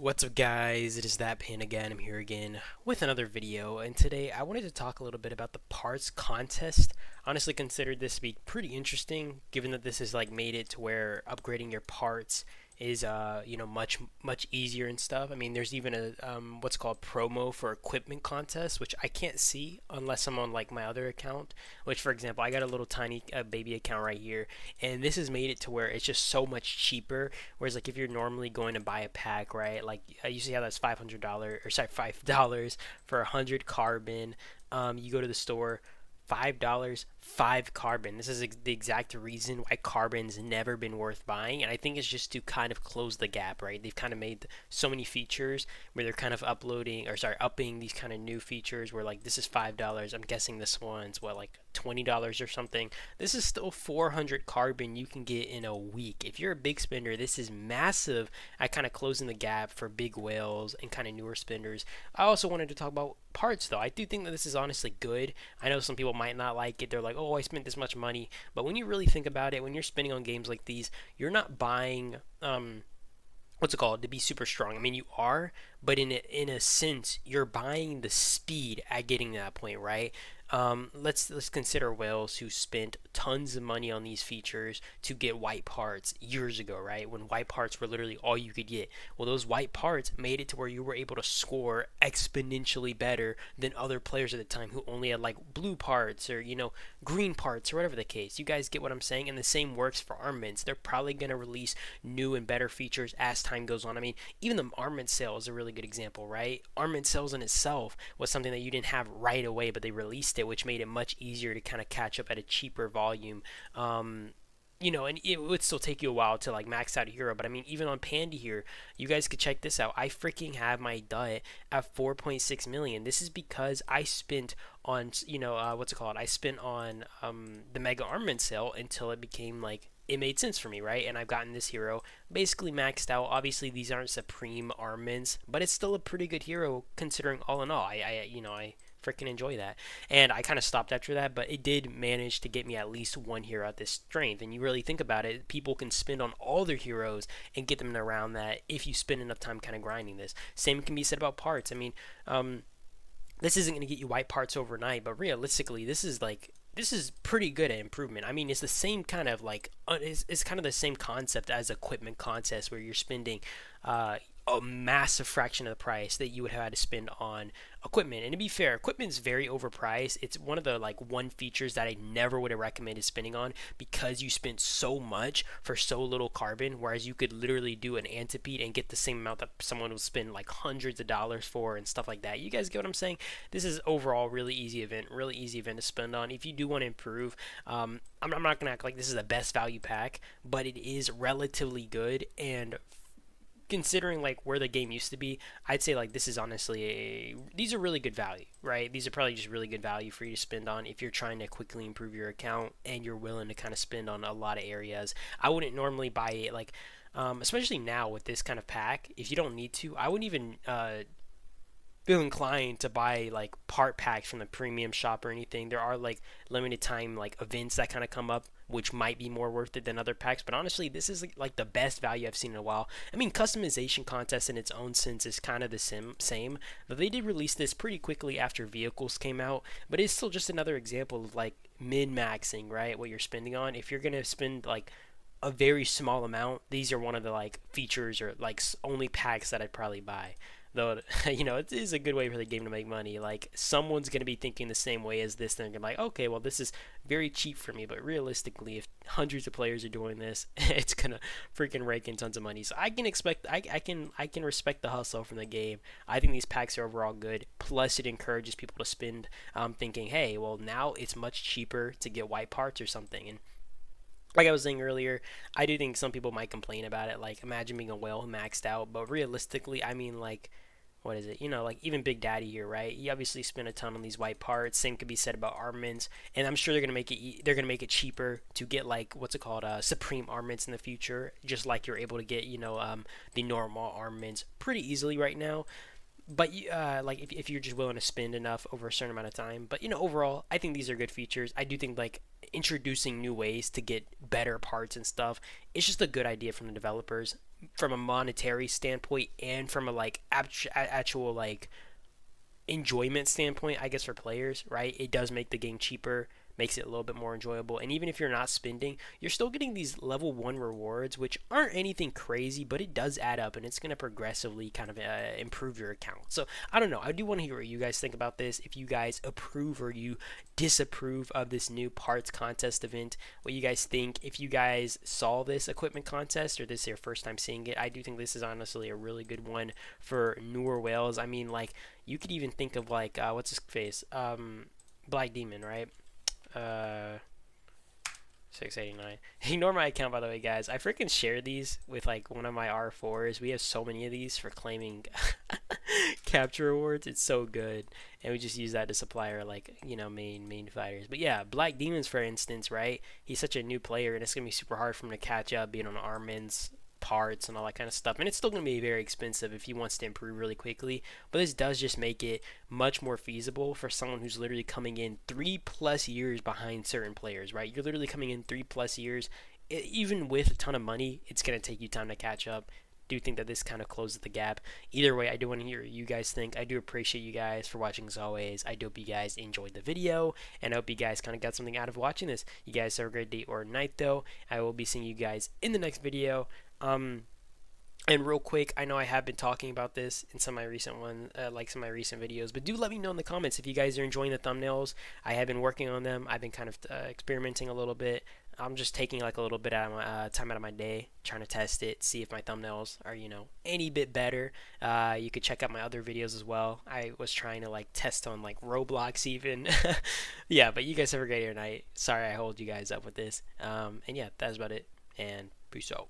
What's up, guys? It is that pin again. I'm here again with another video, and today I wanted to talk a little bit about the parts contest. Honestly, considered this to be pretty interesting, given that this has like made it to where upgrading your parts is much easier and stuff. I mean, there's even a what's called promo for equipment contest, which I can't see unless I'm on like my other account. Which, for example, I got a little tiny baby account right here, and this has made it to where it's just so much cheaper. Whereas like if you're normally going to buy a pack, right? Like you see how that's $500 or sorry $5 for 100 carbon. You go to the store. $5, 5 carbon. This is the exact reason why carbon's never been worth buying, and I think it's just to kind of close the gap, right? They've kind of made so many features where they're kind of upping these kind of new features where like this is $5. I'm guessing this one's what, like $20 or something. This is still 400 carbon you can get in a week. If you're a big spender, this is massive at kind of closing the gap for big whales and kind of newer spenders. I also wanted to talk about parts though. I do think that this is honestly good. I know some people might not like it. They're like, oh, I spent this much money. But when you really think about it, when you're spending on games like these, you're not buying what's it called, to be super strong. I mean, you are, but in a sense, you're buying the speed at getting to that point, right? Let's consider whales who spent tons of money on these features to get white parts years ago, right? When white parts were literally all you could get. Well, those white parts made it to where you were able to score exponentially better than other players at the time who only had like blue parts or green parts or whatever the case. You guys get what I'm saying? And the same works for armaments. They're probably going to release new and better features as time goes on. I mean, even the armament sale is a really good example, right? Armament sales in itself was something that you didn't have right away, but they released it, which made it much easier to kind of catch up at a cheaper volume. And it would still take you a while to like max out a hero, but I mean, even on Pandy here, you guys could check this out. I freaking have my dut at 4.6 million. This is because I spent on, what's it called? I spent on the Mega Armament sale until it became like it made sense for me, right? And I've gotten this hero basically maxed out. Obviously, these aren't supreme armaments, but it's still a pretty good hero considering all in all. I freaking enjoy that. And I kind of stopped after that, but it did manage to get me at least one hero at this strength. And you really think about it, people can spend on all their heroes and get them around that if you spend enough time kind of grinding this. Same can be said about parts. I mean, this isn't going to get you white parts overnight, but realistically, this is pretty good at improvement. I mean, it's the same kind of like it's kind of the same concept as equipment contest where you're spending a massive fraction of the price that you would have had to spend on equipment. And to be fair, equipment's very overpriced. It's one of the like one features that I never would have recommended spending on because you spent so much for so little carbon, whereas you could literally do an antipede and get the same amount that someone will spend like hundreds of dollars for and stuff like that. You guys get what I'm saying? This is overall really easy event to spend on if you do want to improve. I'm not gonna act like this is the best value pack, but it is relatively good, and considering like where the game used to be, I'd say like this is honestly these are really good value, right? These are probably just really good value for you to spend on if you're trying to quickly improve your account and you're willing to kind of spend on a lot of areas. I wouldn't normally buy it like especially now with this kind of pack. If you don't need to, I wouldn't even feel inclined to buy like part packs from the premium shop or anything. There are like limited time like events that kind of come up which might be more worth it than other packs, but honestly this is like the best value I've seen in a while. I mean, customization contest in its own sense is kind of the same, but they did release this pretty quickly after vehicles came out, but it's still just another example of like min-maxing, right, what you're spending on. If you're gonna spend like a very small amount, these are one of the like features or like only packs that I'd probably buy. Though it is a good way for the game to make money. Like someone's gonna be thinking the same way as this, they're gonna be like, okay, well this is very cheap for me. But realistically, if hundreds of players are doing this, it's gonna freaking rake in tons of money. So I can expect, I can respect the hustle from the game. I think these packs are overall good. Plus, it encourages people to spend, thinking, hey, well now it's much cheaper to get white parts or something. And like I was saying earlier, I do think some people might complain about it. Like, imagine being a whale maxed out. But realistically, I mean, like, what is it? Like even Big Daddy here, right? He obviously spent a ton on these white parts. Same could be said about armaments, and I'm sure they're gonna make it cheaper to get like what's it called, supreme armaments in the future. Just like you're able to get the normal armaments pretty easily right now. But like if you're just willing to spend enough over a certain amount of time. But overall, I think these are good features. I do think like introducing new ways to get better parts and stuff, it's just a good idea from the developers. from a monetary standpoint and from a like actual like enjoyment standpoint, I guess, for players, right? It does make the game cheaper, makes it a little bit more enjoyable. And even if you're not spending, you're still getting these level 1 rewards, which aren't anything crazy, but it does add up and it's going to progressively kind of improve your account. So I don't know. I do want to hear what you guys think about this. If you guys approve or you disapprove of this new parts contest event, what you guys think. If you guys saw this equipment contest or this is your first time seeing it, I do think this is honestly a really good one for newer whales. I mean, like, you could even think of like what's his face, Black Demon, right? uh 689. Ignore my account, by the way, guys. I freaking share these with like one of my R4s. We have so many of these for claiming capture awards. It's so good, and we just use that to supply our, like, main fighters. But yeah, Black Demons, for instance, right? He's such a new player, and it's gonna be super hard for him to catch up, being on Armin's parts and all that kind of stuff. And it's still going to be very expensive if he wants to improve really quickly, but this does just make it much more feasible for someone who's literally coming in 3+ years behind certain players, right? You're literally coming in 3+ years. Even with a ton of money, it's going to take you time to catch up. Do think that this kind of closes the gap. Either way, I do want to hear what you guys think. I do appreciate you guys for watching as always. I do hope you guys enjoyed the video, and I hope you guys kind of got something out of watching this. You guys have a great day or night, though. I will be seeing you guys in the next video. And real quick, I know I have been talking about this in some of my recent some of my recent videos, but do let me know in the comments if you guys are enjoying the thumbnails. I have been working on them. I've been kind of experimenting a little bit. I'm just taking like a little bit out of my time out of my day, trying to test it, see if my thumbnails are, any bit better. You could check out my other videos as well. I was trying to like test on like Roblox even. Yeah, but you guys have a great night. Sorry I hold you guys up with this. And yeah, that's about it. And peace out.